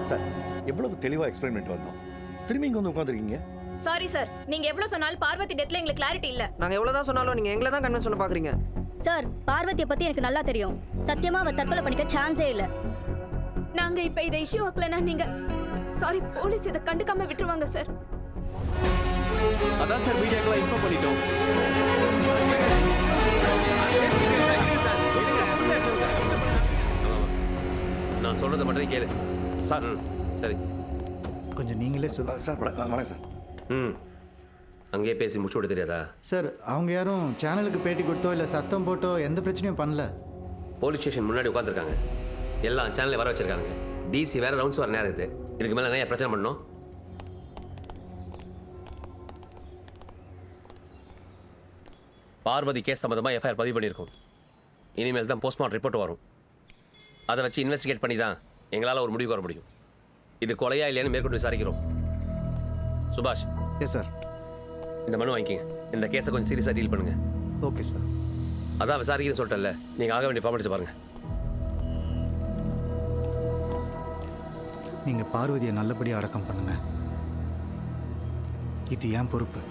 Sir எவ்வளவு தெளிவாக explain பண்ணிட்டு வந்தோம், திரும்பி இங்கே வந்து உட்காந்துருக்கீங்க. சாரி சார், நீங்க எவ்வளவு சொன்னாலும் பார்வதி டெத்ல எங்களுக்கு கிளாரிட்டி இல்ல. நாங்க எவ்வளவுதான் சொன்னாலும் நீங்க எங்களை தான் கன்வின்ஸ் பண்ண பாக்குறீங்க. சார், பார்வதியை பத்தி எனக்கு நல்லா தெரியும். சத்தியமா அவ தற்கொலை பண்ணிக்க சான்ஸே இல்ல. நாங்க இப்ப இதை இஷ்யூ ஆக்கலனா நீங்க சாரி போலீஸ் இதை கண்டுக்காம விட்டுருவாங்க சார். அதான் சார் மீடியாக்கெல்லாம் இன்ஃபார்ம் பண்ணிட்டோம். நான் சொல்றதை மட்டும் கேளு சார். சரி, கொஞ்சம் நீங்களே சொல்லுங்கள் சார் வணக்கம் சார். அங்கேயே பேசி முடிச்சு விட தெரியாதா? சார். அவங்க யாரும் சேனலுக்கு பேட்டி கொடுத்தோ இல்லை சத்தம் போட்டோ எந்த பிரச்சனையும் பண்ணல. போலீஸ் ஸ்டேஷன் முன்னாடி உட்காந்துருக்காங்க, எல்லாம் சேனலில் வர வச்சிருக்காங்க. டிசி வேற ரவுண்ட்ஸ் வர நேரம் இருக்குது. இதுக்கு மேலே நிறைய பிரச்சனை பண்ணணும். பார்வதி கேஸ் சம்மந்தமாக எஃப்ஐஆர் பதிவு பண்ணியிருக்கோம். இனிமேல் தான் போஸ்ட்மார்ட்டம் ரிப்போர்ட் வரும். அதை வச்சு இன்வெஸ்டிகேட் பண்ணி தான் எங்களால் ஒரு முடிவுக்கு வர முடியும். இது கொலையா இல்லையான்னு மேற்கொண்டு விசாரிக்கிறோம். சுபாஷ். Yes sir. இந்த மனு வாங்கிக்கிங்க. இந்த கேஸை கொஞ்சம் சீரியஸாக டீல் பண்ணுங்க. Okay sir. அதான் விசாரிக்கிறேன்னு சொல்லிட்டேன்ல, நீங்கள் ஆக வேண்டிய ஃபார்மாலிட்டிஸ் பாருங்க. நீங்கள் பார்வதியை நல்லபடியாக அடக்கம் பண்ணுங்க. இது ஏன் பொறுப்பு.